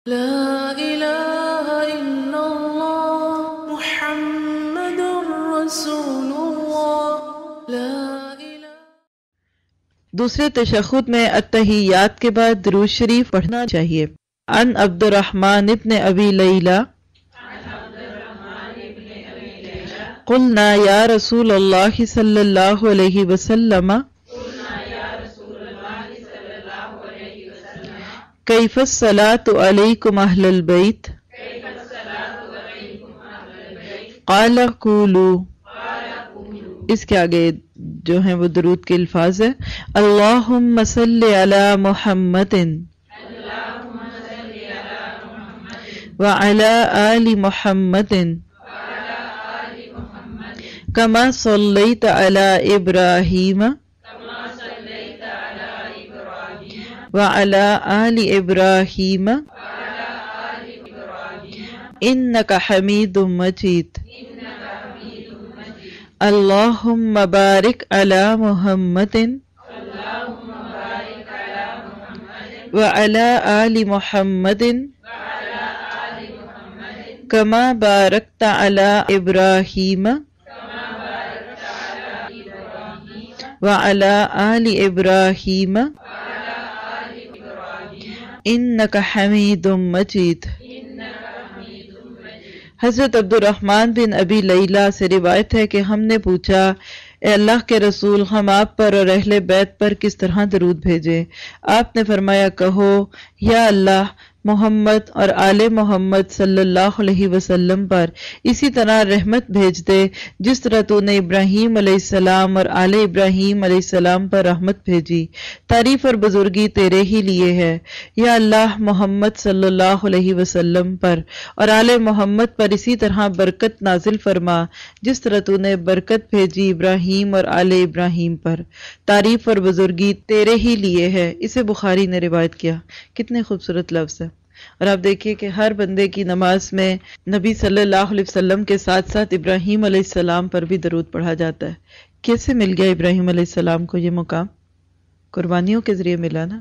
لا الہ الا اللہ محمد رسول اللہ لا الہ۔ دوسرے تشہد میں التحیات کے بعد درود شریف پڑھنا چاہیے۔ عن عبد الرحمن ابن ابی لیلہ قلنا یا رسول اللہ صلی اللہ علیہ وسلم کیف الصلاة علیکم اہل البیت قال قولوا، اس کے آگے جو ہیں وہ درود کے الفاظ ہیں اللہم صلی علی محمد وعلی آل محمد کما صلیت علی ابراہیم وعلی آل ابراہیم انک حمید مجید اللہم بارک علی محمد وعلی آل محمد کما بارکت علی ابراہیم وعلی آل ابراہیم انک حمید مجید۔ حضرت عبد الرحمن بن ابی لیلہ سے روایت ہے کہ ہم نے پوچھا اے اللہ کے رسول ہم آپ پر اور اہل بیت پر کس طرح درود بھیجیں؟ آپ نے فرمایا کہو یا اللہ محمد اور آل محمد صلی اللہ علیہ وسلم پر اسی طرح رحمت بھیج دے جس طرح تو نے ابراہیم علیہ السلام اور آل ابراہیم علیہ السلام پر رحمت بھیجی، تعریف اور بزرگی تیرے ہی لیے ہے۔ یا اللہ محمد صلی اللہ علیہ وسلم پر اور آل محمد پر اسی طرح برکت نازل فرما جس طرح تو نے برکت بھیجی ابراہیم اور آل ابراہیم پر، تعریف اور بزرگی تیرے ہی لیے ہے۔ اسے بخاری نے روایت کیا۔ کتنے خوبصورت لفظ ہے۔ اور آپ دیکھیے کہ ہر بندے کی نماز میں نبی صلی اللہ علیہ وسلم کے ساتھ ساتھ ابراہیم علیہ السلام پر بھی درود پڑھا جاتا ہے۔ کیسے مل گیا ابراہیم علیہ السلام کو یہ مقام؟ قربانیوں کے ذریعے ملا نا۔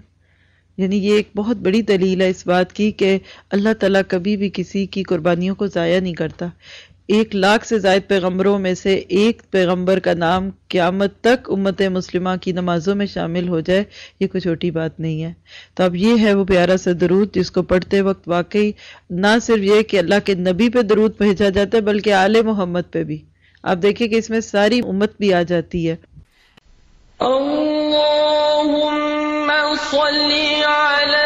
یعنی یہ ایک بہت بڑی دلیل ہے اس بات کی کہ اللہ تعالیٰ کبھی بھی کسی کی قربانیوں کو ضائع نہیں کرتا۔ 1,00,000 سے زائد پیغمبروں میں سے ایک پیغمبر کا نام قیامت تک امت مسلمہ کی نمازوں میں شامل ہو جائے، یہ کوئی چھوٹی بات نہیں ہے۔ تو اب یہ ہے وہ پیارا سا درود جس کو پڑھتے وقت واقعی نہ صرف یہ کہ اللہ کے نبی پہ درود بھیجا جاتا ہے بلکہ آل محمد پہ بھی۔ آپ دیکھیں کہ اس میں ساری امت بھی آ جاتی ہے۔ اللہم صلی علی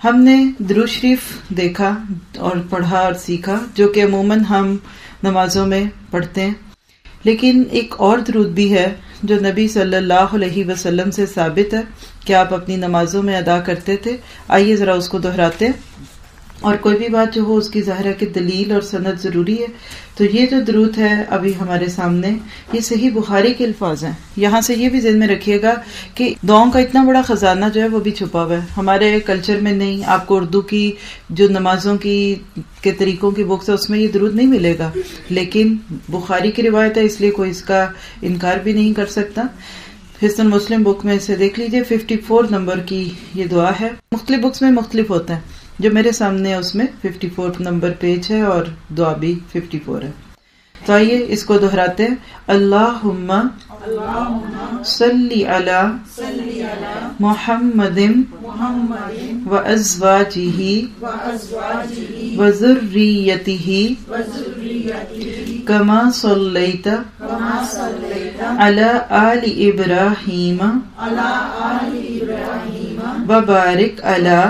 ہم نے درود شریف دیکھا اور پڑھا اور سیکھا جو کہ عموماً ہم نمازوں میں پڑھتے ہیں، لیکن ایک اور درود بھی ہے جو نبی صلی اللہ علیہ وسلم سے ثابت ہے کہ آپ اپنی نمازوں میں ادا کرتے تھے۔ آئیے ذرا اس کو دہراتے ہیں، اور کوئی بھی بات جو ہو اس کی ظاہر ہے کہ دلیل اور سند ضروری ہے۔ تو یہ جو درود ہے ابھی ہمارے سامنے، یہ صحیح بخاری کے الفاظ ہیں۔ یہاں سے یہ بھی ذہن میں رکھیے گا کہ دعاؤں کا اتنا بڑا خزانہ جو ہے وہ بھی چھپا ہوا ہے، ہمارے کلچر میں نہیں۔ آپ کو اردو کی جو نمازوں کے طریقوں کی بکس ہے اس میں یہ درود نہیں ملے گا، لیکن بخاری کی روایت ہے اس لیے کوئی اس کا انکار بھی نہیں کر سکتا۔ حسن مسلم بک میں اسے دیکھ لیجئے، 54 نمبر کی یہ دعا ہے۔ مختلف بکس میں مختلف ہوتا ہے، جو میرے سامنے ہے اس میں 54 نمبر پیج ہے اور دعا بھی 54 ہے۔ تو آئیے اس کو دہراتے ہیں۔ اللہم صلی علی محمد و ازواجہ و ذریتہ کما صلیت علی آل ابراہیم وبارک علی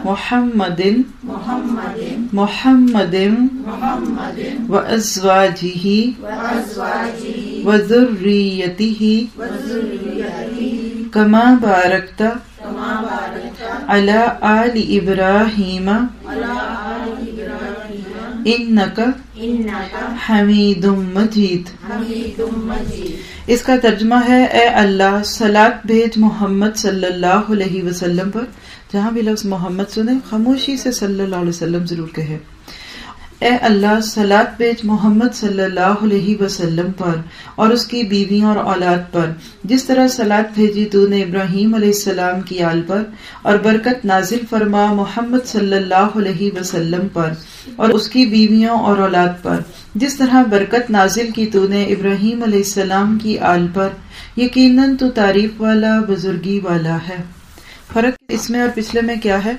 محمد وازواجہ وذریتہ کما بارکت علی آل ابراہیم انک حمید مجید۔ اس کا ترجمہ ہے اے اللہ صلاۃ بھیج محمد صلی اللہ علیہ وسلم پر، جہاں بھی لفظ محمد سنے خاموشی سے صلی اللہ علیہ وسلم ضرور کہے۔ اے اللہ صلاۃ بھیج محمد صلی اللہ علیہ وسلم پر اور اس کی بیویوں اور اولاد پر، جس طرح صلاۃ بھیجی تو نے ابراہیم علیہ السلام کی آل پر، اور برکت نازل فرما محمد صلی اللہ علیہ وسلم پر اور اس کی بیویوں اور اولاد پر، جس طرح برکت نازل کی تو نے ابراہیم علیہ السلام کی آل پر، یقیناً تو تعریف والا بزرگی والا ہے۔ فرق اس میں اور پچھلے میں کیا ہے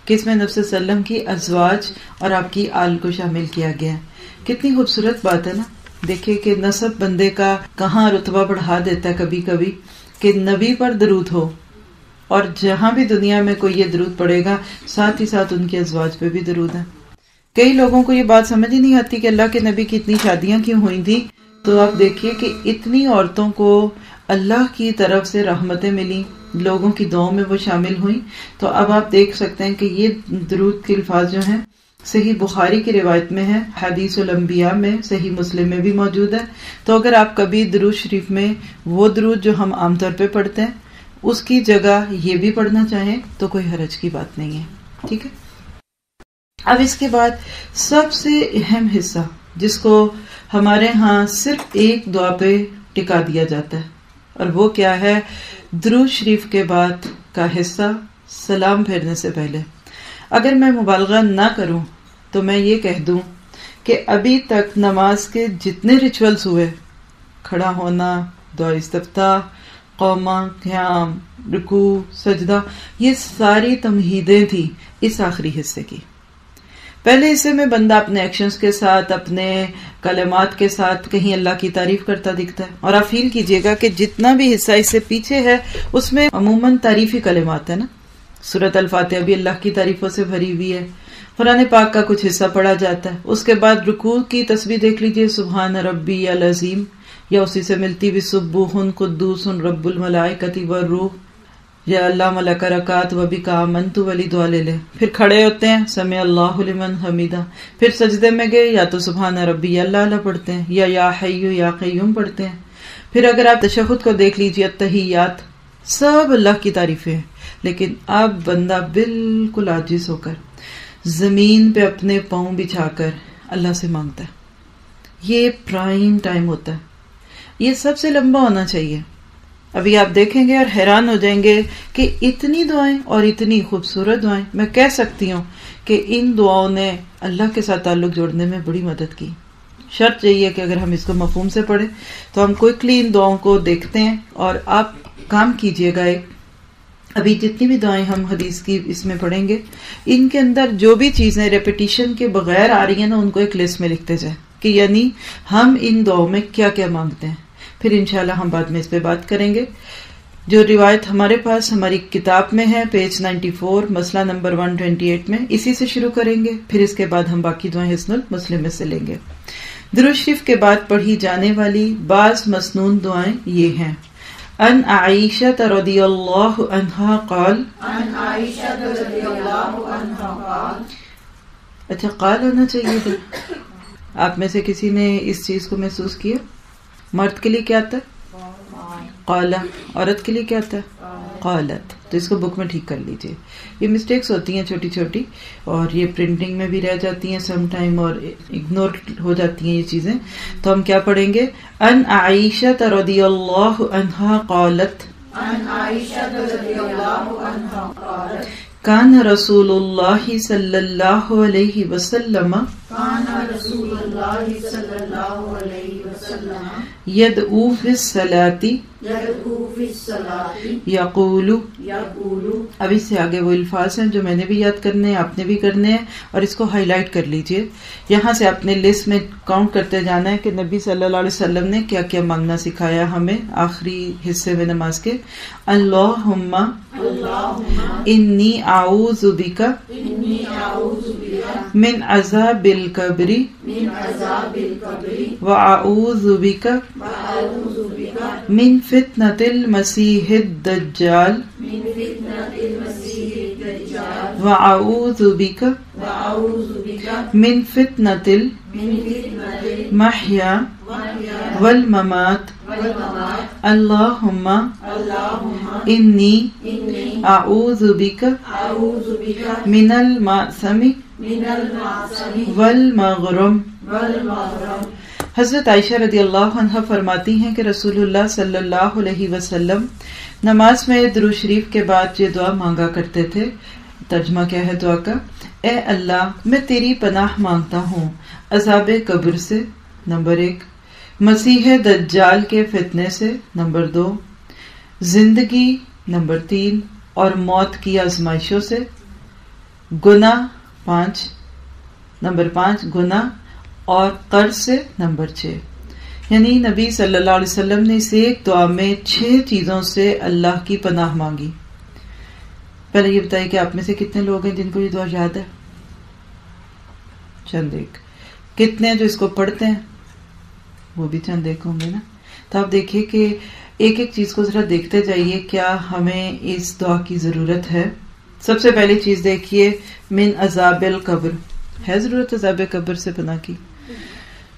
کہ اس میں نبی صلی اللہ علیہ وسلم کی ازواج اور آپ کی آل کو شامل کیا گیا ہے۔ کتنی خوبصورت بات ہے نا، دیکھیں کہ نسب بندے کا کہاں رتبہ بڑھا دیتا ہے کبھی کبھی، کہ نبی پر درود ہو، اور جہاں بھی دنیا میں کوئی یہ درود پڑے گا ساتھ ہی ساتھ ان کے ازواج پہ بھی درود ہے۔ کئی لوگوں کو یہ بات سمجھ ہی نہیں آتی کہ اللہ کے نبی کی اتنی شادیاں کیوں ہوئی تھی، تو آپ دیکھیے کہ اتنی عورتوں کو اللہ کی طرف سے رحمتیں ملی، لوگوں کی دعاؤں میں وہ شامل ہوئیں۔ تو اب آپ دیکھ سکتے ہیں کہ یہ درود کے الفاظ جو ہیں صحیح بخاری کی روایت میں ہے، حدیث الانبیاء میں، صحیح مسلم میں بھی موجود ہے۔ تو اگر آپ کبھی درود شریف میں وہ درود جو ہم عام طور پہ پڑھتے ہیں اس کی جگہ یہ بھی پڑھنا چاہیں تو کوئی حرج کی بات نہیں ہے، ٹھیک ہے۔ اب اس کے بعد سب سے اہم حصہ جس کو ہمارے ہاں صرف ایک دعا پہ ٹکا دیا جاتا ہے، اور وہ کیا ہے؟ درود شریف کے بعد کا حصہ سلام پھیرنے سے پہلے۔ اگر میں مبالغہ نہ کروں تو میں یہ کہہ دوں کہ ابھی تک نماز کے جتنے ریچولز ہوئے، کھڑا ہونا، دعا استفتاح، قومہ، قیام، رکوع، سجدہ، یہ ساری تمہیدیں تھی اس آخری حصے کی۔ پہلے حصے میں بندہ اپنے ایکشنز کے ساتھ، اپنے کلمات کے ساتھ کہیں اللہ کی تعریف کرتا دکھتا ہے، اور آپ فیل کیجئے گا کہ جتنا بھی حصہ اس سے پیچھے ہے اس میں عموماً تعریفی کلمات ہیں نا۔ سورۃ الفاتحہ بھی اللہ کی تعریفوں سے بھری ہوئی ہے، قرآن پاک کا کچھ حصہ پڑھا جاتا ہے، اس کے بعد رکوع کی تسبیح دیکھ لیجئے، سبحان ربی العظیم، یا اسی سے ملتی بھی سبوح قدوس رب الملائکۃ والروح، یا اللہ ملک رکعت و بک آمنت والی دعا لے لیں۔ پھر کھڑے ہوتے ہیں، سمع اللہ لمن حمیدہ، پھر سجدے میں گئے یا تو سبحان ربی اللہ پڑھتے ہیں، یا حی یا قیوم پڑھتے ہیں۔ پھر اگر آپ تشہد کو دیکھ لیجیے، التحیات، سب اللہ کی تعریفیں ہیں، لیکن اب بندہ بالکل عاجز ہو کر زمین پہ اپنے پاؤں بچھا کر اللہ سے مانگتا ہے۔ یہ پرائم ٹائم ہوتا ہے، یہ سب سے لمبا ہونا چاہیے۔ ابھی آپ دیکھیں گے اور حیران ہو جائیں گے کہ اتنی دعائیں اور اتنی خوبصورت دعائیں، میں کہہ سکتی ہوں کہ ان دعاؤں نے اللہ کے ساتھ تعلق جوڑنے میں بڑی مدد کی۔ شرط یہی ہے کہ اگر ہم اس کو مفہوم سے پڑھیں تو ہم کوئکلی ان دعاؤں کو دیکھتے ہیں، اور آپ کام کیجئے گا ایک، ابھی جتنی بھی دعائیں ہم حدیث کی اس میں پڑھیں گے، ان کے اندر جو بھی چیزیں ریپیٹیشن کے بغیر آ رہی ہیں نا، ان کو ایک لسٹ میں لکھتے جائیں کہ یعنی ہم ان دعاؤں میں کیا کیا مانگتے ہیں۔ پھر انشاءاللہ ہم بعد میں اس پہ بات کریں گے۔ جو روایت ہمارے پاس ہماری کتاب میں ہے، پیج 94، مسئلہ نمبر 128 میں، اسی سے شروع کریں گے، پھر اس کے بعد ہم باقی دعائیں حسن المسلم میں سے لیں گے۔ درود شریف کے بعد پڑھی جانے والی بعض مسنون دعائیں یہ ہیں: ان عائشہ رضی اللہ عنہا قال، اچھا قال ہونا چاہیے تھا۔ آپ میں سے کسی نے اس چیز کو محسوس کیا؟ مرد کے لیے کیا آتا ہے؟ قال، عورت کے لیے کیا آتا ہے؟ قالت۔ تو اس کو بک میں ٹھیک کر لیجئے، یہ مسٹیکس ہوتی ہیں چھوٹی چھوٹی، اور یہ پرنٹنگ میں بھی رہ جاتی ہیں سم ٹائم، اور اگنور ہو جاتی ہیں یہ چیزیں۔ تو ہم کیا پڑھیں گے؟ ان عائشہ رضی اللہ عنہا قالت، کان رسول اللہ صلی اللہ علیہ وسلم یدعو فی الصلاۃ یقول، اب اس سے آگے وہ الفاظ ہیں جو میں نے بھی یاد کرنے ہیں، آپ نے بھی کرنے ہیں، اور اس کو ہائی لائٹ کر لیجئے. یہاں سے اپنے لسٹ میں کاؤنٹ کرتے جانا ہے کہ نبی صلی اللہ علیہ وسلم نے کیا کیا مانگنا سکھایا ہمیں آخری حصے میں نماز کے. اللہم انی اعوذ بک من عذاب القبر واعوذ بک من فتنة المسیح الدجال واعوذ بک من فتنة المحیا والممات. اللہم انی اعوذ بک من المعصم والمغرم. حضرت عائشہ رضی اللہ عنہ فرماتی ہیں کہ رسول اللہ صلی اللہ علیہ وسلم نماز میں درود شریف کے بعد یہ دعا مانگا کرتے تھے. ترجمہ کیا ہے دعا کا؟ اے اللہ، میں تیری پناہ مانگتا ہوں عذاب قبر سے، نمبر 1، مسیح دجال کے فتنے سے، نمبر 2، زندگی، نمبر 3، اور موت کی آزمائشوں سے، گناہ، نمبر 5 گناہ اور قرض سے، نمبر 6. یعنی نبی صلی اللہ علیہ وسلم نے اس ایک دعا میں 6 چیزوں سے اللہ کی پناہ مانگی. پہلے یہ بتائیے کہ آپ میں سے کتنے لوگ ہیں جن کو یہ دعا یاد ہے؟ چند ایک. کتنے جو اس کو پڑھتے ہیں؟ وہ بھی چند ایک ہوں گے نا. تو آپ دیکھیے کہ ایک ایک چیز کو ذرا دیکھتے جائیے کیا ہمیں اس دعا کی ضرورت ہے. سب سے پہلی چیز دیکھیے، من عذاب القبر. ہے ضرورت عذاب قبر سے پناہ کی؟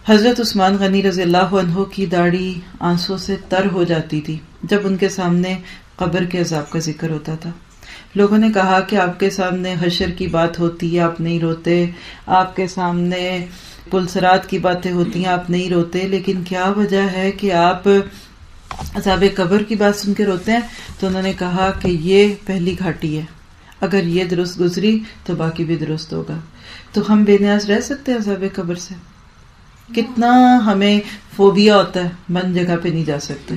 حضرت عثمان غنی رضی اللہ عنہ کی داڑھی آنسوں سے تر ہو جاتی تھی جب ان کے سامنے قبر کے عذاب کا ذکر ہوتا تھا. لوگوں نے کہا کہ آپ کے سامنے حشر کی بات ہوتی ہے، آپ نہیں روتے. آپ کے سامنے پلسرات کی باتیں ہوتی ہیں، آپ نہیں روتے. لیکن کیا وجہ ہے کہ آپ عذاب قبر کی بات سن کے روتے ہیں؟ تو انہوں نے کہا کہ یہ پہلی گھاٹی ہے، اگر یہ درست گزری تو باقی بھی درست ہوگا. تو ہم بے نیاز رہ سکتے ہیں عذاب قبر سے؟ کتنا ہمیں فوبیا ہوتا ہے، بند جگہ پہ نہیں جا سکتے.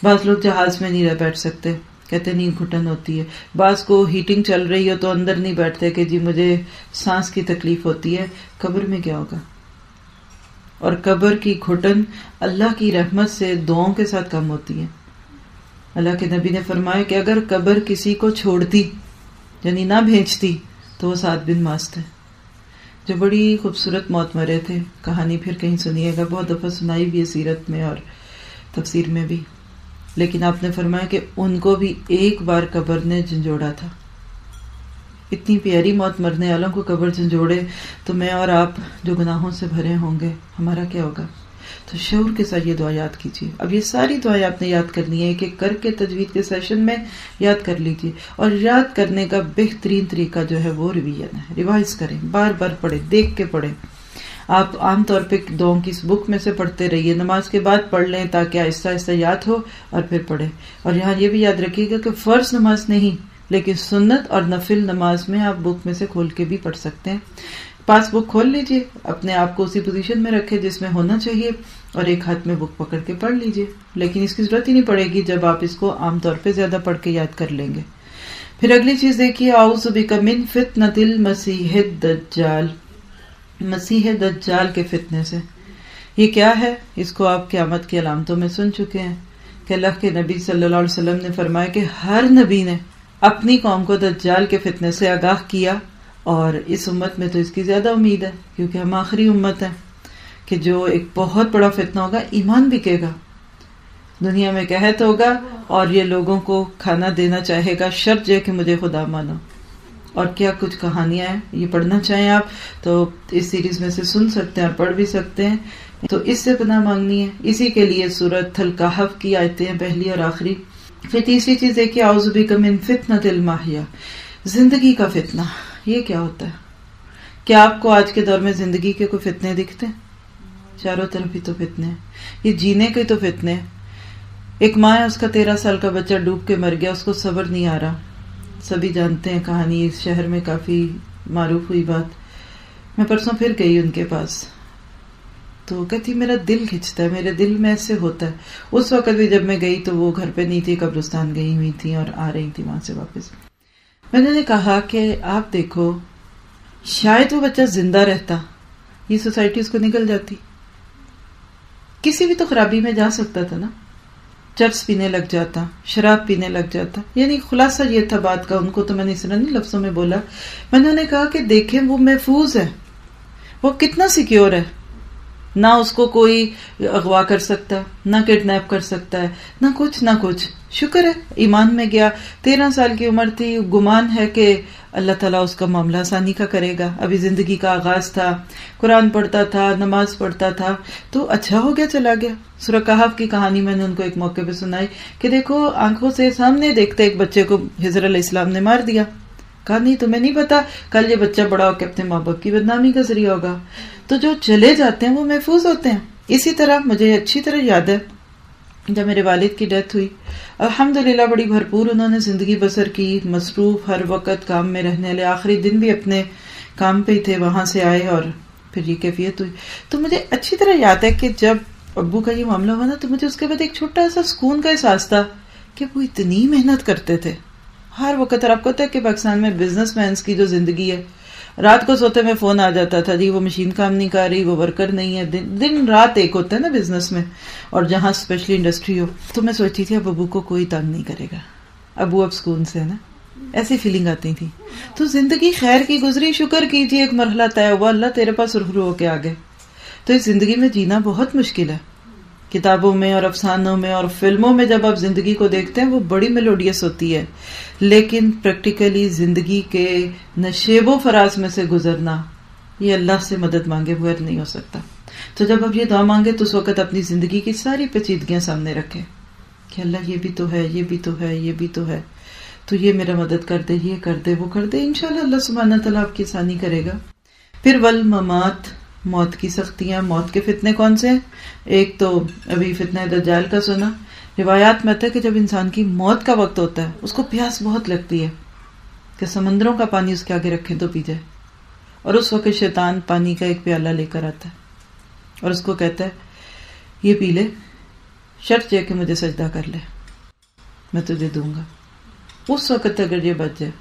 بعض لوگ جہاز میں نہیں رہ بیٹھ سکتے، کہتے نیند گھٹن ہوتی ہے. بعض کو ہیٹنگ چل رہی ہو تو اندر نہیں بیٹھتے کہ جی مجھے سانس کی تکلیف ہوتی ہے. قبر میں کیا ہوگا؟ اور قبر کی گھٹن اللہ کی رحمت سے دعاؤں کے ساتھ کم ہوتی ہے. اللہ کے نبی نے فرمایا کہ اگر قبر کسی کو چھوڑتی، یعنی نہ بھیجتی، تو وہ سعد بن ماست ہے جو بڑی خوبصورت موت مرے تھے. کہانی پھر کہیں سنیے گا، بہت دفعہ سنائی بھی ہے سیرت میں اور تفسیر میں بھی. لیکن آپ نے فرمایا کہ ان کو بھی ایک بار قبر نے جھنجھوڑا تھا. اتنی پیاری موت مرنے والوں کو قبر جھنجھوڑے تو میں اور آپ جو گناہوں سے بھرے ہوں گے، ہمارا کیا ہوگا؟ تو شعور کے ساتھ یہ دعا یاد کیجیے. اب یہ ساری دعائیں آپ نے یاد کرنی ہے، کہ کر کے تجوید کے سیشن میں یاد کر لیجیے. اور یاد کرنے کا بہترین طریقہ جو ہے وہ ریویژن ہے. ریوائز کریں، بار بار پڑھیں، دیکھ کے پڑھیں. آپ عام طور پہ دعاؤں کی اس بک میں سے پڑھتے رہیے، نماز کے بعد پڑھ لیں تاکہ آہستہ آہستہ یاد ہو اور پھر پڑھیں. اور یہاں یہ بھی یاد رکھیے گا کہ فرض نماز نہیں، لیکن سنت اور نفل نماز میں آپ بک میں سے کھول کے بھی پڑھ سکتے ہیں. پاس بک کھول لیجئے، اپنے آپ کو اسی پوزیشن میں رکھے جس میں ہونا چاہیے، اور ایک ہاتھ میں بک پکڑ کے پڑھ لیجئے. لیکن اس کی ضرورت ہی نہیں پڑے گی جب آپ اس کو عام طور پہ زیادہ پڑھ کے یاد کر لیں گے. پھر اگلی چیز دیکھیے، اعوذ بک من فتنۃ المسیح الدجال. مسیح دجال کے فتنے سے. یہ کیا ہے؟ اس کو آپ قیامت کی علامتوں میں سن چکے ہیں کہ اللہ کے نبی صلی اللہ علیہ وسلم نے فرمایا کہ ہر نبی نے اپنی قوم کو دجال کے فتنے سے آگاہ کیا، اور اس امت میں تو اس کی زیادہ امید ہے کیونکہ ہم آخری امت ہیں کہ جو ایک بہت بڑا فتنہ ہوگا. ایمان بکے گا، دنیا میں قحط ہوگا، اور یہ لوگوں کو کھانا دینا چاہے گا شرط یہ کہ مجھے خدا مانو. اور کیا کچھ کہانیاں ہیں، یہ پڑھنا چاہیں آپ تو اس سیریز میں سے سن سکتے ہیں اور پڑھ بھی سکتے ہیں. تو اس سے پناہ مانگنی ہے. اسی کے لیے سورۃ الکہف کی آیتیں پہلی اور آخری. پھر تیسری چیز دیکھیے، اعوذ بک من فتنۃ المحیا. زندگی کا فتنہ. یہ کیا ہوتا ہے؟ کیا آپ کو آج کے دور میں زندگی کے کوئی فتنے دکھتے ہیں؟ چاروں طرف ہی تو فتنے ہیں. یہ جینے کے تو فتنے ہیں. ایک ماں ہے، اس کا 13 سال کا بچہ ڈوب کے مر گیا، اس کو صبر نہیں آ رہا. سبھی جانتے ہیں کہانی، اس شہر میں کافی معروف ہوئی بات. میں پرسوں پھر گئی ان کے پاس، تو کہتی میرا دل کھنچتا ہے، میرے دل میں ایسے ہوتا ہے. اس وقت بھی جب میں گئی تو وہ گھر پہ نہیں تھی، قبرستان گئی ہوئی تھی اور آ رہی تھی وہاں سے واپس. میں نے کہا کہ آپ دیکھو، شاید وہ بچہ زندہ رہتا، یہ سوسائٹی اس کو نکل جاتی، کسی بھی تو خرابی میں جا سکتا تھا نا، چرس پینے لگ جاتا، شراب پینے لگ جاتا. یعنی خلاصہ یہ تھا بات کا. ان کو تو میں نے اس طرح نہیں لفظوں میں بولا، میں نے انہیں کہا کہ دیکھیں وہ محفوظ ہے، وہ کتنا سیکیور ہے، نہ اس کو کوئی اغوا کر سکتا، نہ کڈنیپ کر سکتا ہے، نہ کچھ. شکر ہے ایمان میں گیا، 13 سال کی عمر تھی، گمان ہے کہ اللہ تعالیٰ اس کا معاملہ آسانی کا کرے گا. ابھی زندگی کا آغاز تھا، قرآن پڑھتا تھا، نماز پڑھتا تھا، تو اچھا ہو گیا، چلا گیا. سورہ کہف کی کہانی میں نے ان کو ایک موقع پہ سنائی کہ دیکھو آنکھوں سے سامنے دیکھتے ایک بچے کو خضر علیہ السلام نے مار دیا. کہا نہیں تمہیں نہیں پتا، کل یہ بچہ بڑا ہو کے اپنے ماں باپ کی بدنامی کا ذریعہ ہوگا. تو جو چلے جاتے ہیں وہ محفوظ ہوتے ہیں. اسی طرح مجھے اچھی طرح یاد ہے جب میرے والد کی ڈیتھ ہوئی، الحمدللہ بڑی بھرپور انہوں نے زندگی بسر کی، مصروف، ہر وقت کام میں رہنے والے، آخری دن بھی اپنے کام پہ ہی تھے، وہاں سے آئے اور پھر یہ کیفیت ہوئی. تو مجھے اچھی طرح یاد ہے کہ جب ابو کا یہ معاملہ ہوا نا تو مجھے اس کے بعد ایک چھوٹا سا سکون کا احساس تھا کہ وہ اتنی محنت کرتے تھے ہر وقت. اور آپ کو پتا ہے کہ پاکستان میں بزنس مینس کی جو زندگی ہے، رات کو سوتے میں فون آ جاتا تھا، جی وہ مشین کام نہیں کر رہی، وہ ورکر نہیں ہے، دن رات ایک ہوتا ہے نا بزنس میں، اور جہاں اسپیشلی انڈسٹری ہو. تو میں سوچتی تھی اب ابو کو کوئی تنگ نہیں کرے گا، ابو اب سکون سے ہے نا، ایسی فیلنگ آتی تھی. تو زندگی خیر کی گزری، شکر کیجیے ایک مرحلہ طے ہوا، اللہ تیرے پاس سرخرو ہو کے آگے. تو اس زندگی میں جینا بہت مشکل ہے. کتابوں میں اور افسانوں میں اور فلموں میں جب آپ زندگی کو دیکھتے ہیں وہ بڑی میلوڈیس ہوتی ہے، لیکن پریکٹیکلی زندگی کے نشیب و فراز میں سے گزرنا یہ اللہ سے مدد مانگے بغیر نہیں ہو سکتا. تو جب آپ یہ دعا مانگے تو اس وقت اپنی زندگی کی ساری پیچیدگیاں سامنے رکھیں کہ اللہ یہ بھی تو ہے، یہ بھی تو ہے، یہ بھی تو ہے، تو یہ میرا مدد کر دے، یہ کر دے، وہ کر دے. انشاءاللہ اللہ سبحانہ تعالیٰ آپ کی آسانی کرے گا. پھر والممات، موت کی سختیاں، موت کے فتنے کون سے ہیں؟ ایک تو ابھی فتنہ دجال کا سنا. روایات میں آتا ہے کہ جب انسان کی موت کا وقت ہوتا ہے اس کو پیاس بہت لگتی ہے کہ سمندروں کا پانی اس کے آگے رکھیں تو پی جائے، اور اس وقت شیطان پانی کا ایک پیالہ لے کر آتا ہے اور اس کو کہتا ہے یہ پی لے، شرط یہ کہ مجھے سجدہ کر لے، میں تجھے دوں گا. اس وقت اگر یہ بچ جائے.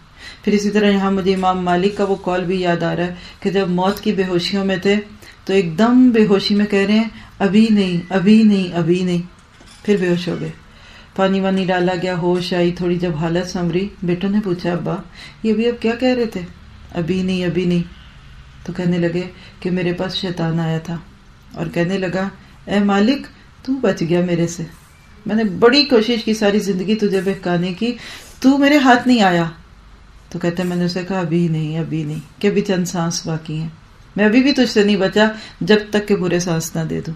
پھر اسی طرح یہاں مجھے امام مالک کا وہ قول بھی یاد آ رہا ہے کہ جب موت کی بے ہوشیوں میں تھے تو ایک دم بے ہوشی میں کہہ رہے ہیں ابھی نہیں، ابھی نہیں، ابھی نہیں. پھر بے ہوش ہو گئے، پانی وانی ڈالا گیا، ہوش آئی تھوڑی، جب حالت سنوری بیٹوں نے پوچھا ابا یہ بھی اب کیا کہہ رہے تھے، ابھی نہیں، ابھی نہیں. تو کہنے لگے کہ میرے پاس شیطان آیا تھا اور کہنے لگا اے مالک تو بچ گیا میرے سے، میں نے بڑی کوشش کی ساری زندگی تجھے بہکانے کی، تو میرے ہاتھ نہیں آیا. تو کہتے ہیں میں نے اسے کہا ابھی نہیں، ابھی نہیں، کہ ابھی چند سانس باقی ہیں، میں ابھی بھی تجھ سے نہیں بچا جب تک کہ برے سانس نہ دے دوں.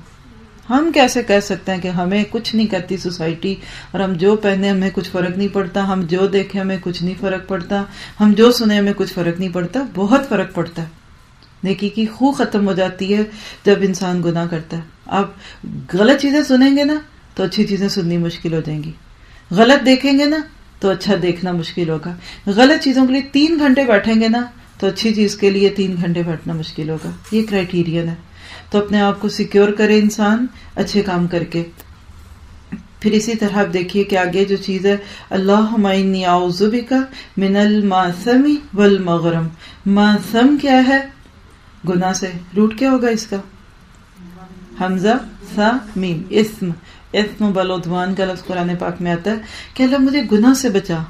ہم کیسے کہہ سکتے ہیں کہ ہمیں کچھ نہیں کرتی سوسائٹی، اور ہم جو پہنے ہمیں کچھ فرق نہیں پڑتا، ہم جو دیکھیں ہمیں کچھ نہیں فرق پڑتا، ہم جو سنیں ہمیں کچھ فرق نہیں پڑتا. بہت فرق پڑتا ہے. نیکی کی خو ختم ہو جاتی ہے جب انسان گناہ کرتا ہے. آپ غلط چیزیں سنیں گے نا تو اچھی چیزیں سننی مشکل ہو جائیں گی، غلط دیکھیں گے نا تو اچھا دیکھنا مشکل ہوگا، غلط چیزوں کے لیے 3 گھنٹے بیٹھیں گے نا تو اچھی چیز کے لیے 3 گھنٹے بیٹھنا مشکل ہوگا. یہ کرائٹیرین ہے. تو اپنے آپ کو سیکیور کرے انسان اچھے کام کر کے. پھر اسی طرح آپ دیکھیے کہ آگے جو چیز ہے اللہم انی اعوذ بک من الماثم والمغرم. ماثم کیا ہے؟ گناہ سے. روٹ کیا ہوگا اس کا؟ حمزہ سا میم، اسم. اسم بلودوان کا لفظ قرآن پاک میں آتا ہے کہ اللہ مجھے گناہ سے بچا.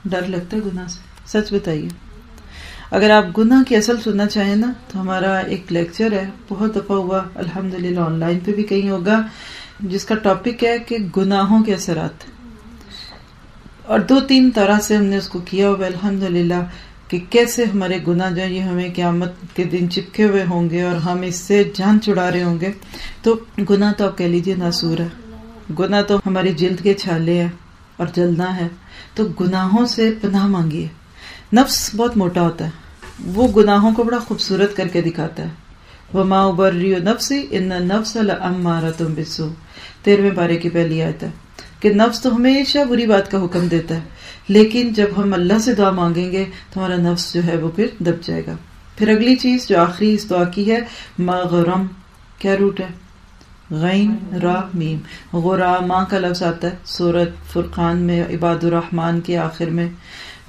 ڈر لگتا ہے گناہ سے؟ سچ بتائیے. اگر آپ گناہ کی اصل سننا چاہیں نا تو ہمارا ایک لیکچر ہے، بہت دفعہ ہوا، الحمدللہ آن لائن پہ بھی کہیں ہوگا، جس کا ٹاپک ہے کہ گناہوں کے اثرات. اور 2-3 طرح سے ہم نے اس کو کیا ہوا الحمدللہ کہ کیسے ہمارے گناہ جو یہ ہمیں قیامت کے دن چپکے ہوئے ہوں گے اور ہم اس سے جان چھڑا رہے ہوں گے. تو گناہ تو آپ کہہ لیجیے ناسور ہے، گناہ تو ہماری جلد کے چھالے ہیں اور جلنا ہے. تو گناہوں سے پناہ مانگیے. نفس بہت موٹا ہوتا ہے، وہ گناہوں کو بڑا خوبصورت کر کے دکھاتا ہے. وما ابرئ نفسی ان النفس لامارۃ بالسوء. 13ویں پارے کی پہلی آیت ہے کہ نفس تو ہمیشہ بری بات کا حکم دیتا ہے، لیکن جب ہم اللہ سے دعا مانگیں گے تو ہمارا نفس جو ہے وہ پھر دب جائے گا. پھر اگلی چیز جو آخری اس دعا کی ہے مغرم. کیا روٹ ہے؟ غین را میم. غراما کا لفظ آتا ہے سورۃ فرقان میں عباد الرحمن کے آخر میں.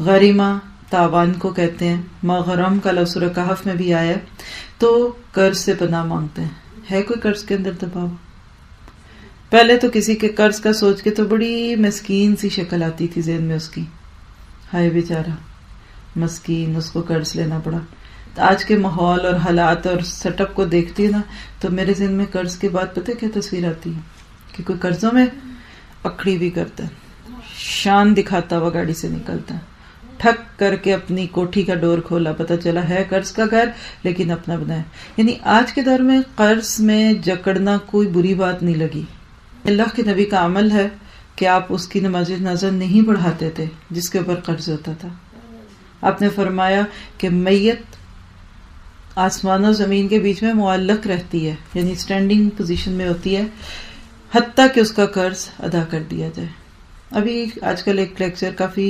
غریمہ تاوان کو کہتے ہیں. مغرم کا لفظ سورۃ کہف میں بھی آیا ہے. تو قرض سے پناہ مانگتے ہیں. ہے کوئی قرض کے اندر دباؤ؟ پہلے تو کسی کے قرض کا سوچ کے تو بڑی مسکین سی شکل آتی تھی ذہن میں اس کی، ہائے بیچارہ مسکین، اس کو قرض لینا پڑا. آج کے ماحول اور حالات اور سیٹ اپ کو دیکھتی ہے نا تو میرے ذہن میں قرض کے بعد پتہ کیا تصویر آتی ہے کہ کوئی قرضوں میں اکڑی بھی کرتا ہے، شان دکھاتا ہوا گاڑی سے نکلتا ہے، ٹھک کر کے اپنی کوٹھی کا ڈور کھولا، پتہ چلا ہے قرض کا گھر لیکن اپنا بنایا. یعنی آج کے دور میں قرض میں جکڑنا کوئی بری بات نہیں لگی. اللہ کے نبی کا عمل ہے کہ آپ اس کی نماز نظر نہیں پڑھاتے تھے جس کے اوپر قرض ہوتا تھا. آپ نے فرمایا کہ میت آسمان و زمین کے بیچ میں معلق رہتی ہے، یعنی اسٹینڈنگ پوزیشن میں ہوتی ہے حتیٰ کہ اس کا قرض ادا کر دیا جائے. ابھی آج کل ایک لیکچر کافی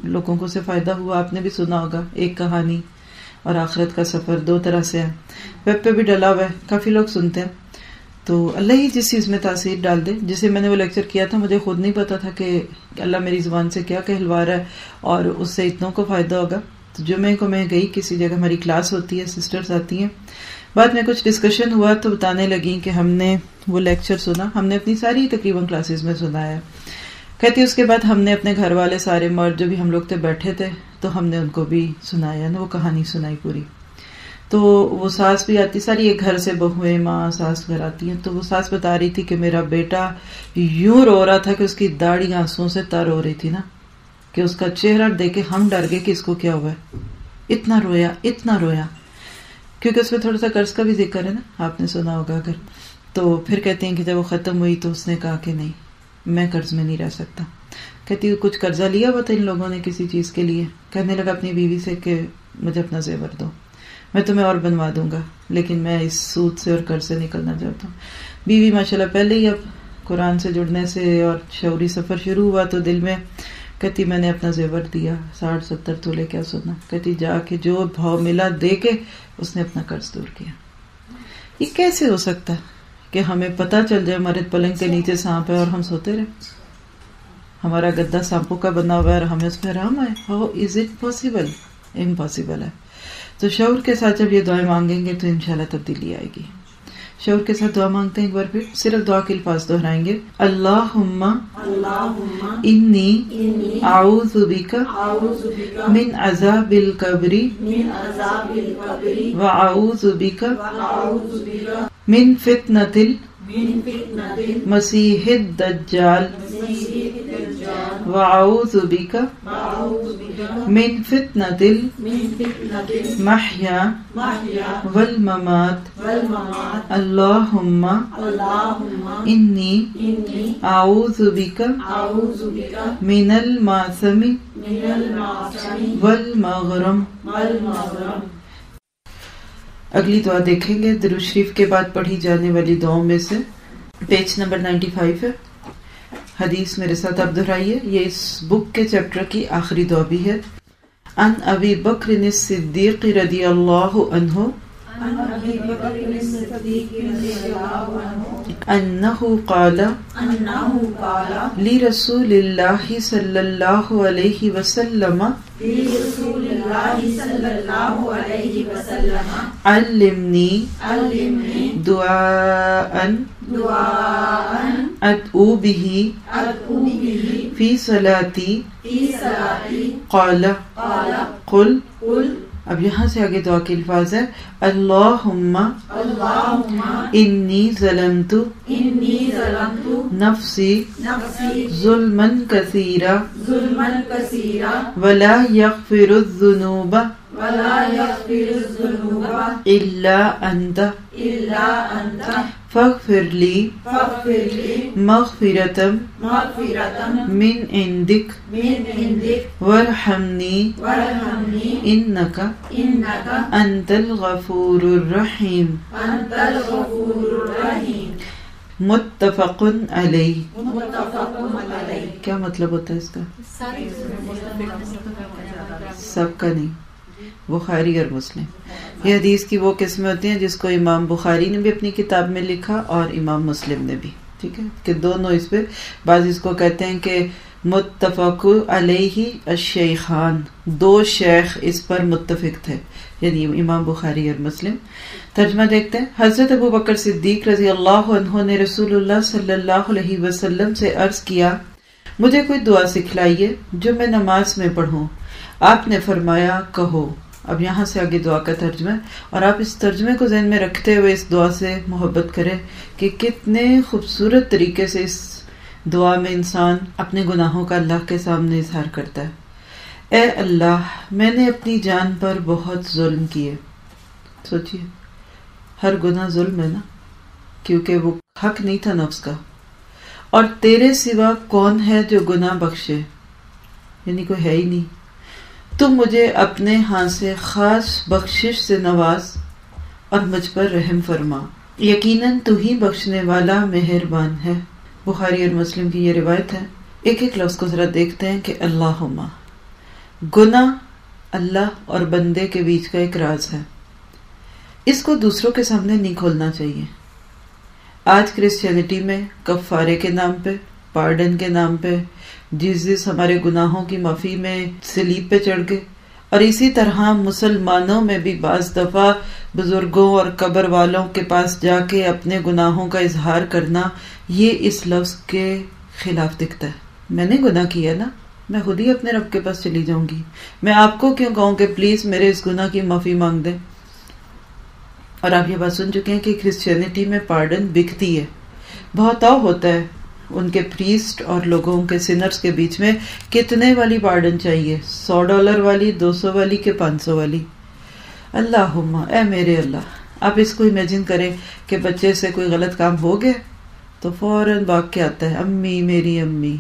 لوگوں کو سے فائدہ ہوا، آپ نے بھی سنا ہوگا، ایک کہانی اور آخرت کا سفر، دو طرح سے ہے، ویب پہ بھی ڈلا ہوا ہے، کافی لوگ سنتے ہیں. تو اللہ ہی جس چیز میں تاثیر ڈال دے. جسے میں نے وہ لیکچر کیا تھا مجھے خود نہیں پتا تھا کہ اللہ میری زبان سے کیا کہلوا رہا ہے اور اس سے اتنوں کو فائدہ ہوگا. تو جمعے کو میں گئی، کسی جگہ ہماری کلاس ہوتی ہے، سسٹرز آتی ہیں، بعد میں کچھ ڈسکشن ہوا تو بتانے لگیں کہ ہم نے وہ لیکچر سنا، ہم نے اپنی ساری تقریباً کلاسز میں سنا ہے. کہتی اس کے بعد ہم نے اپنے گھر والے سارے مرد جو بھی ہم لوگ تھے بیٹھے تھے تو ہم نے ان کو بھی سنایا نا، وہ کہانی سنائی پوری. تو وہ ساس بھی آتی، ساری ایک گھر سے بہویں ماں ساس گھر آتی ہیں. تو وہ ساس بتا رہی تھی کہ میرا بیٹا یوں رو رہا تھا کہ اس کی داڑھی آنسوں سے تر ہو رہی تھی نا، کہ اس کا چہرہ دیکھ کے ہم ڈر گئے کہ اس کو کیا ہوا ہے، اتنا رویا اتنا رویا. کیونکہ اس میں تھوڑا سا قرض کا بھی ذکر ہے نا، آپ نے سنا ہوگا اگر. تو پھر کہتے ہیں کہ جب وہ ختم ہوئی تو اس نے کہا کہ نہیں میں قرض میں نہیں رہ سکتا. کہتی کچھ قرضہ لیا ہوا تھا ان لوگوں نے کسی چیز کے لیے. کہنے لگا اپنی بیوی سے کہ مجھے اپنا زیور دو، میں تمہیں اور بنوا دوں گا لیکن میں اس سود سے اور قرض سے نکلنا چاہتا ہوں. بیوی ماشاءاللہ پہلے ہی اب قرآن سے جڑنے سے اور شعوری سفر شروع ہوا تو دل میں کہتی میں نے اپنا زیور دیا 60-70 تولے کیا سونا. کہتی جا کے جو بھاؤ ملا دے کے اس نے اپنا قرض دور کیا. یہ کیسے ہو سکتا کہ ہمیں پتہ چل جائے ہمارے پلنگ کے نیچے سانپ ہے اور ہم سوتے رہے، ہمارا گدا سانپوں کا بنا ہوا ہے اور ہمیں اس پہ آرام آئے؟ How is it possible? Impossible ہے. تو شعور کے ساتھ جب یہ دعائیں مانگیں گے تو انشاءاللہ تبدیلی آئے گی. شعور کے ساتھ دعا مانگتے ہیں ایک بار پھر، صرف دعا کے الفاظ دہرائیں گے. اللہم انی اعوذ بک من عذاب القبر واعوذ بک من فتنۃ المسیح الدجال واعوذ بک من فتنۃ المحیا والممات. اللہم انی اعوذ بک من المعصم والمغرم. اگلی دعا دیکھیں گے درود شریف کے بعد پڑھی جانے والی دعاؤں میں سے. پیج نمبر 95 ہے. حدیث میرے ساتھ آپ دہرائیے، یہ اس بک کے چیپٹر کی آخری دعا بھی ہے. ان ابی بکر الصدیق رضی اللہ عنہ انہ قال لرسول اللہ صلی اللہ علیہ وسلم علمنی دعاء ادعو به فی صلاتی قال قل. اب یہاں سے آگے دعا کے الفاظ ہے اللہم انی ظلمت نفسی ظلما کثیرا ولا یغفر الذنوب الا انت فاغفر لی مغفرۃ من عندک وارحمنی انک انت الغفور الرحیم. متفق علیہ. کیا مطلب ہوتا ہے اس کا؟ سب کا نہیں. بخاری اور مسلم. یہ حدیث کی وہ قسمیں ہوتی ہیں جس کو امام بخاری نے بھی اپنی کتاب میں لکھا اور امام مسلم نے بھی. ٹھیک ہے کہ دونوں اس پہ، بعض اس کو کہتے ہیں کہ متفق علیہ الشیخان، دو شیخ اس پر متفق تھے، یعنی امام بخاری اور مسلم. ترجمہ دیکھتے ہیں. حضرت ابو بکر صدیق رضی اللہ عنہ نے رسول اللہ صلی اللہ علیہ وسلم سے عرض کیا، مجھے کوئی دعا سکھلائیے جو میں نماز میں پڑھوں. آپ نے فرمایا کہو. اب یہاں سے آگے دعا کا ترجمہ، اور آپ اس ترجمے کو ذہن میں رکھتے ہوئے اس دعا سے محبت کریں کہ کتنے خوبصورت طریقے سے اس دعا میں انسان اپنے گناہوں کا اللہ کے سامنے اظہار کرتا ہے. اے اللہ، میں نے اپنی جان پر بہت ظلم کیے. سوچئے ہر گناہ ظلم ہے نا، کیونکہ وہ حق نہیں تھا نفس کا. اور تیرے سوا کون ہے جو گناہ بخشے، یعنی کوئی ہے ہی نہیں. تم مجھے اپنے ہاں سے خاص بخشش سے نواز اور مجھ پر رحم فرما. یقیناً تو ہی بخشنے والا مہربان ہے. بخاری اور مسلم کی یہ روایت ہے. ایک ایک لفظ کو ذرا دیکھتے ہیں کہ اللہم. گناہ اللہ اور بندے کے بیچ کا ایک راز ہے، اس کو دوسروں کے سامنے نہیں کھولنا چاہیے. آج کرسچینٹی میں کفارے کے نام پہ، پارڈن کے نام پہ، جیزس ہمارے گناہوں کی معافی میں صلیب پہ چڑھ گئے. اور اسی طرح مسلمانوں میں بھی بعض دفعہ بزرگوں اور قبر والوں کے پاس جا کے اپنے گناہوں کا اظہار کرنا، یہ اس لفظ کے خلاف دکھتا ہے. میں نے گناہ کیا نا، میں خود ہی اپنے رب کے پاس چلی جاؤں گی. میں آپ کو کیوں کہوں کہ پلیز میرے اس گناہ کی معافی مانگ دیں. اور آپ یہ بات سن چکے ہیں کہ کرسچینٹی میں پارڈن بکتی ہے. بہت ہوتا ہے ان کے پریسٹ اور لوگوں کے سینرز کے بیچ میں کتنے والی پارڈن چاہیے، $100 والی، 200 والی کہ 500 والی. اللہم، اے میرے اللہ. آپ اس کو امیجن کریں کہ بچے سے کوئی غلط کام ہو گیا تو فوراً بھاگ کے آتا ہے، امی میری امی،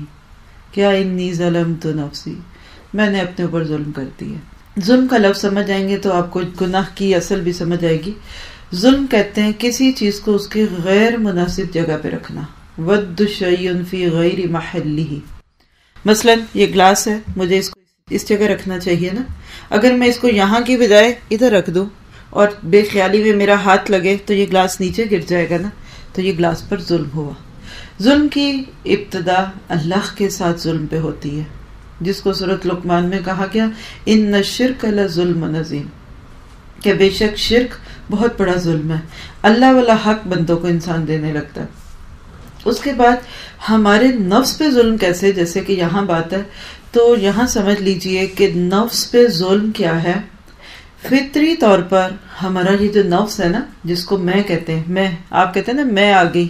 کیا انی ظلمت نفسی، میں نے اپنے اوپر ظلم کر دیا. ظلم کا لفظ سمجھ آئیں گے تو آپ کو گناہ کی اصل بھی سمجھ آئے گی. ظلم کہتے ہیں کسی چیز کو اس کی غیر مناسب جگہ پہ رکھنا. ود شیء فی غیر محلہ. مثلا یہ گلاس ہے، مجھے اس کو اس جگہ رکھنا چاہیے نا. اگر میں اس کو یہاں کی بجائے ادھر رکھ دوں اور بے خیالی میں میرا ہاتھ لگے تو یہ گلاس نیچے گر جائے گا نا. تو یہ گلاس پر ظلم ہوا. ظلم کی ابتدا اللہ کے ساتھ ظلم پہ ہوتی ہے، جس کو سورۃ لقمان میں کہا گیا ان الشرک لظلم عظیم، کہ بے شک شرک بہت بڑا ظلم ہے. اللہ والا حق بندوں کو انسان دینے لگتا ہے. اس کے بعد ہمارے نفس پہ ظلم کیسے، جیسے کہ یہاں بات ہے تو یہاں سمجھ لیجئے کہ نفس پہ ظلم کیا ہے. فطری طور پر ہمارا یہ جو نفس ہے نا، جس کو میں کہتے ہیں، میں آپ کہتے ہیں نا میں آ گئی،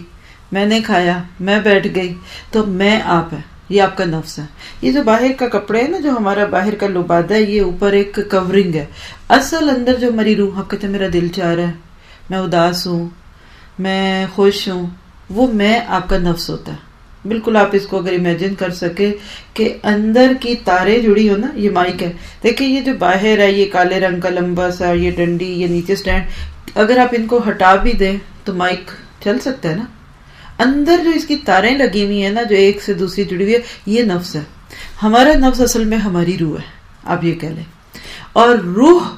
میں نے کھایا، میں بیٹھ گئی، تو میں آپ ہے، یہ آپ کا نفس ہے. یہ جو باہر کا کپڑے ہے نا، جو ہمارا باہر کا لبادہ ہے، یہ اوپر ایک کورنگ ہے. اصل اندر جو ہماری روح، آپ کہتے ہیں میرا دل چاہ رہا ہے، میں اداس ہوں، میں خوش ہوں، وہ میں آپ کا نفس ہوتا ہے. بالکل آپ اس کو اگر امیجن کر سکے کہ اندر کی تاریں جڑی ہو نا، یہ مائک ہے. دیکھیں یہ جو باہر ہے، یہ کالے رنگ کا لمبا سا، یہ ڈنڈی، یہ نیچے سٹینڈ، اگر آپ ان کو ہٹا بھی دیں تو مائک چل سکتا ہے نا. اندر جو اس کی تاریں لگی ہوئی ہیں نا، جو ایک سے دوسری جڑی ہوئی ہے، یہ نفس ہے. ہمارا نفس اصل میں ہماری روح ہے، آپ یہ کہہ لیں. اور روح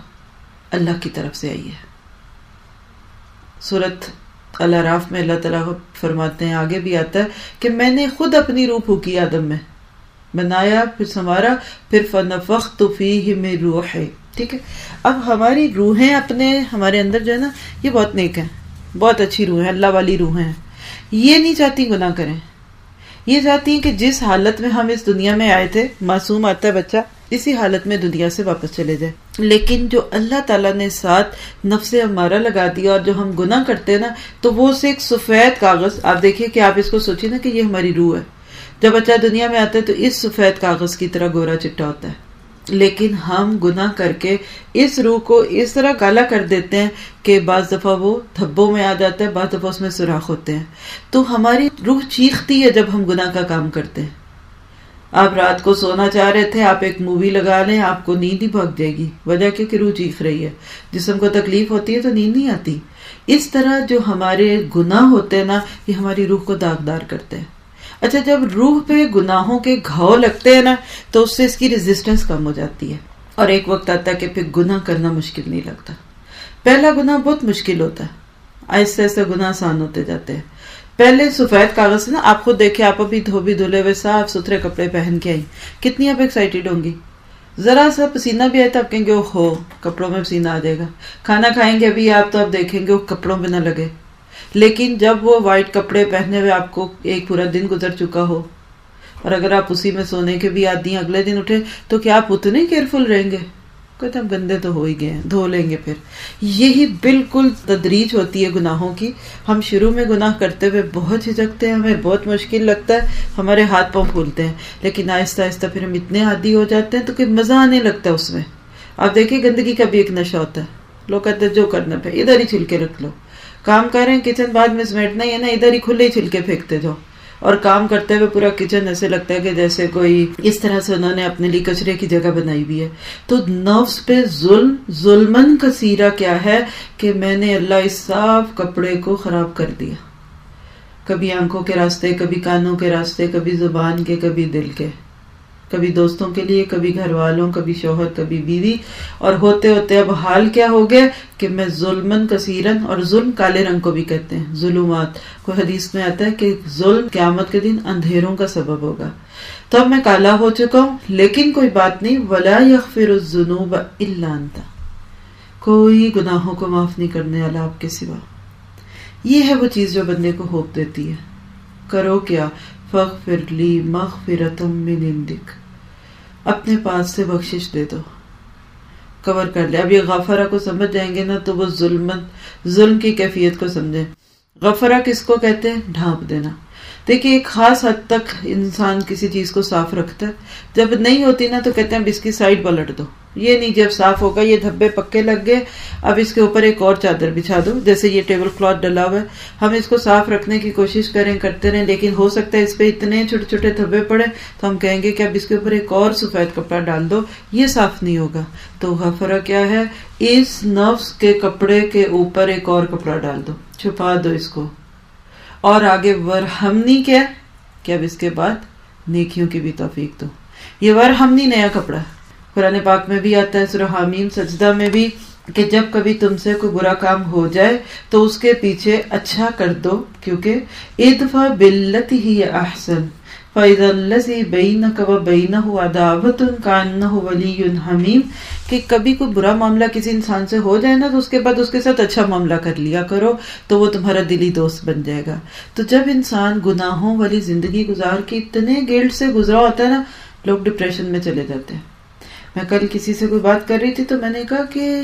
اللہ کی طرف سے آئی ہے. سورۃ الاعراف میں اللہ تعالیٰ فرماتے ہیں، آگے بھی آتا ہے کہ میں نے خود اپنی روح پھونکی آدم میں، بنایا، پھر سنوارا، پھر فنفخت فیہ من روحی. ٹھیک ہے. اب ہماری روحیں اپنے ہمارے اندر جو ہے نا، یہ بہت نیک ہیں، بہت اچھی روحیں، اللہ والی روحیں ہیں. یہ نہیں چاہتی گناہ کریں. یہ چاہتی ہیں کہ جس حالت میں ہم اس دنیا میں آئے تھے، معصوم آتا ہے بچہ، اسی حالت میں دنیا سے واپس چلے جائے. لیکن جو اللہ تعالیٰ نے ساتھ نفس امارہ لگا دیا، اور جو ہم گناہ کرتے ہیں نا، تو وہ اسے ایک سفید کاغذ، آپ دیکھیے کہ آپ اس کو سوچیے نا کہ یہ ہماری روح ہے. جب بچہ دنیا میں آتا ہے تو اس سفید کاغذ کی طرح گورا چٹا ہوتا ہے. لیکن ہم گناہ کر کے اس روح کو اس طرح کالا کر دیتے ہیں کہ بعض دفعہ وہ دھبوں میں آ جاتا ہے، بعض دفعہ اس میں سوراخ ہوتے ہیں. تو ہماری روح چیختی ہے جب ہم گناہ کا کام کرتے ہیں. آپ رات کو سونا چاہ رہے تھے، آپ ایک مووی لگا لیں، آپ کو نیند ہی بھاگ جائے گی. وجہ کیا کہ روح چیخ رہی ہے. جسم کو تکلیف ہوتی ہے تو نیند نہیں آتی. اس طرح جو ہمارے گناہ ہوتے ہیں نا، یہ ہماری روح کو داغدار کرتے ہیں. اچھا، جب روح پہ گناہوں کے گھاؤ لگتے ہیں نا، تو اس سے اس کی ریزسٹنس کم ہو جاتی ہے. اور ایک وقت آتا ہے کہ پھر گناہ کرنا مشکل نہیں لگتا. پہلا گناہ بہت مشکل ہوتا ہے، آہستہ آہستہ گناہ آسان ہوتے جاتے ہیں. پہلے سفید کاغذ سے نا، آپ خود دیکھیں، آپ ابھی دھوبی دھلے ہوئے صاف ستھرے کپڑے پہن کے آئی، کتنی آپ ایکسائٹیڈ ہوں گی. ذرا سا پسینہ بھی آئے تو آپ کہیں گے او ہو کپڑوں میں پسینہ آ جائے گا. کھانا کھائیں گے ابھی آپ تو آپ دیکھیں گے وہ کپڑوں میں نہ لگے. لیکن جب وہ وائٹ کپڑے پہنے ہوئے آپ کو ایک پورا دن گزر چکا ہو، اور اگر آپ اسی میں سونے کے بھی عادی ہیں، اگلے دن اٹھے تو کیا آپ اتنے کیئرفل رہیں گے؟ کہتے ہم گندے تو ہو ہی گئے ہیں، دھو لیں گے. پھر یہی بالکل تدریج ہوتی ہے گناہوں کی. ہم شروع میں گناہ کرتے ہوئے بہت ہچکتے ہیں، ہمیں بہت مشکل لگتا ہے، ہمارے ہاتھ پاؤں پھولتے ہیں، لیکن آہستہ آہستہ پھر ہم اتنے عادی ہو جاتے ہیں تو کہ مزہ آنے لگتا ہے اس میں. آپ دیکھیں گندگی کا بھی ایک نشہ ہوتا ہے. لوگ کہتے ہیں جو کرنا پہ ادھر ہی چھلکے رکھ لو. کام کر رہے ہیں کچن بعد میں سمیٹنا ہی ہے نا، ادھر ہی کھلے ہی چھلکے پھینکتے جاؤ. اور کام کرتے ہوئے پورا کچن ایسے لگتا ہے کہ جیسے کوئی اس طرح سے انہوں نے اپنے لیے کچرے کی جگہ بنائی ہوئی ہے. تو نفس پہ ظلمن کثیرہ کیا ہے کہ میں نے اللہ اس صاف کپڑے کو خراب کر دیا. کبھی آنکھوں کے راستے، کبھی کانوں کے راستے، کبھی زبان کے، کبھی دل کے، کبھی دوستوں کے لیے، کبھی گھر والوں، کبھی شوہر، کبھی بیوی. اور ہوتے ہوتے اب حال کیا ہو گیا کہ میں ظلمن کثیرن، اور ظلم کالے رنگ کو بھی کہتے ہیں، ظلمات. کوئی حدیث میں آتا ہے کہ ظلم قیامت کے دن اندھیروں کا سبب ہوگا. تو اب میں کالا ہو چکا ہوں، لیکن کوئی بات نہیں. ولا یغفر الذنوب الا انت، کوئی گناہوں کو معاف نہیں کرنے والا آپ کے سوا. یہ ہے وہ چیز جو بندے کو ہوپ دیتی ہے. کرو کیا؟ فاغفر لی مغفرۃ من عندک، اپنے پاس سے بخشش دے دو، کور کر لے. اب یہ غفرہ کو سمجھ جائیں گے نا تو وہ ظلم کی کیفیت کو سمجھیں. غفرہ کس کو کہتے ہیں؟ ڈھانپ دینا. دیکھیں ایک خاص حد تک انسان کسی چیز کو صاف رکھتا ہے، جب نہیں ہوتی نا تو کہتے ہیں اب اس کی سائڈ پلٹ دو. یہ نہیں، جب صاف ہوگا یہ دھبے پکے لگ گئے، اب اس کے اوپر ایک اور چادر بچھا دو. جیسے یہ ٹیبل کلاتھ ڈلا ہوا ہے، ہم اس کو صاف رکھنے کی کوشش کرتے رہیں، لیکن ہو سکتا ہے اس پہ اتنے چھوٹے چھوٹے دھبے پڑے تو ہم کہیں گے کہ اب اس کے اوپر ایک اور سفید کپڑا ڈال دو، یہ صاف نہیں ہوگا. تو غفرہ کیا ہے؟ اس نفس کے کپڑے کے اوپر ایک اور کپڑا ڈال دو، چھپا دو اس کو. اور آگے ورحمنی کیا کہ اب اس کے بعد نیکیوں کی بھی توفیق دو. یہ ورحمنی نیا کپڑا ہے. قرآن پاک میں بھی آتا ہے سورہ حامیم سجدہ میں بھی کہ جب کبھی تم سے کوئی برا کام ہو جائے تو اس کے پیچھے اچھا کر دو، کیونکہ ادفع باللتی ہی احسن فَإِذَا الَّذِي بَيْنَكَ وَبَيْنَهُ عَدَاوَةٌ كَأَنَّهُ وَلِيٌّ حَمِيمٌ. کہ کبھی کوئی برا معاملہ کسی انسان سے ہو جائے نا تو اس کے بعد اس کے ساتھ اچھا معاملہ کر لیا کرو تو وہ تمہارا دلی دوست بن جائے گا. تو جب انسان گناہوں والی زندگی گزار کے اتنے گلٹ سے گزرا ہوتا ہے نا، لوگ ڈپریشن میں چلے جاتے ہیں. میں کل کسی سے کوئی بات کر رہی تھی تو میں نے کہا کہ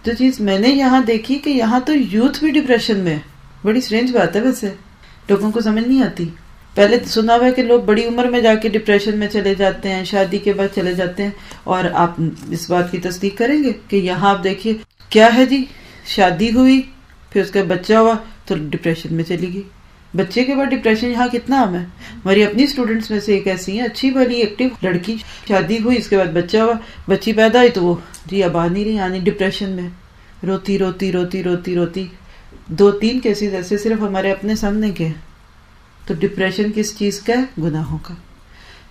جو چیز میں نے یہاں دیکھی کہ یہاں تو یوتھ بھی ڈپریشن میں ہے. بڑی سٹرینج بات ہے، ویسے لوگوں کو سمجھ نہیں آتی. پہلے سنا ہوا ہے کہ لوگ بڑی عمر میں جا کے ڈپریشن میں چلے جاتے ہیں، شادی کے بعد چلے جاتے ہیں. اور آپ اس بات کی تصدیق کریں گے کہ یہاں آپ دیکھیے کیا ہے جی، شادی ہوئی پھر اس کا بچہ ہوا تو ڈپریشن میں چلی گئی. بچے کے بعد ڈپریشن یہاں کتنا عام ہے. ہماری اپنی اسٹوڈنٹس میں سے ایک ایسی ہیں، اچھی بھلی ایکٹیو لڑکی، شادی ہوئی اس کے بعد بچہ ہوا، بچی پیدا ہوئی تو وہ جی اب آ نہیں رہی، یعنی ڈپریشن میں روتی روتی روتی روتی روتی. 2-3 کیسز ایسے صرف ہمارے اپنے سامنے کے ہیں. تو ڈپریشن کس چیز کا ہے؟ گناہوں کا.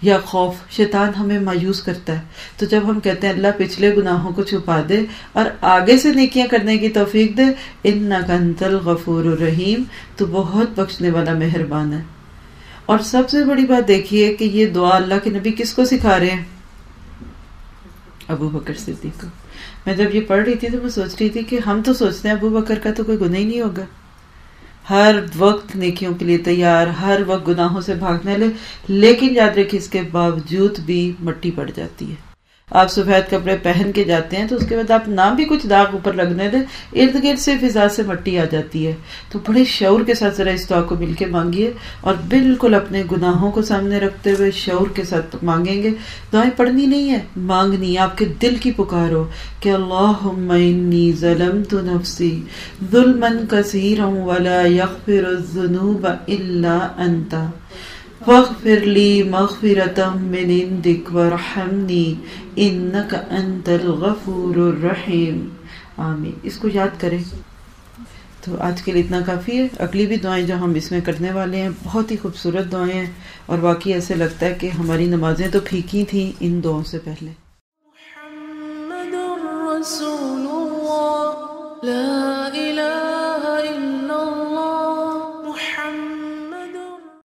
یا خوف، شیطان ہمیں مایوس کرتا ہے. تو جب ہم کہتے ہیں اللہ پچھلے گناہوں کو چھپا دے اور آگے سے نیکیاں کرنے کی توفیق دے، انک انت الغفور الرحیم، تو بہت بخشنے والا مہربان ہے. اور سب سے بڑی بات دیکھیے کہ یہ دعا اللہ کے نبی کس کو سکھا رہے ہیں؟ ابو بکر صدیق کو. میں جب یہ پڑھ رہی تھی تو میں سوچ رہی تھی کہ ہم تو سوچتے ہیں ابو بکر کا تو کوئی گناہ ہی نہیں ہوگا، ہر وقت نیکیوں کے لیے تیار، ہر وقت گناہوں سے بھاگنے لے، لیکن یاد رکھیے اس کے باوجود بھی مٹی پڑ جاتی ہے. آپ سفید کپڑے پہن کے جاتے ہیں تو اس کے بعد آپ نام بھی کچھ داغ اوپر لگنے دیں، ارد گرد سے فضا سے مٹی آ جاتی ہے. تو بڑے شعور کے ساتھ ذرا اس دعا کو مل کے مانگیے، اور بالکل اپنے گناہوں کو سامنے رکھتے ہوئے شعور کے ساتھ مانگیں گے. دعائیں پڑھنی نہیں ہے، مانگنی، آپ کے دل کی پکار ہو کہ اللہم انی ظلمت نفسی ظلما کثیرا ولا یغفر الذنوب الا انت فاغفر لی مغفرۃ من عندک وارحمنی انک انت الغفور الرحیم. آمین. اس کو یاد کریں. تو آج کے لیے اتنا کافی ہے. اگلی بھی دعائیں جو ہم اس میں کرنے والے ہیں بہت ہی خوبصورت دعائیں ہیں، اور واقعی ایسے لگتا ہے کہ ہماری نمازیں تو پھیکی تھیں ان دعاؤں سے پہلے. رسول الله لا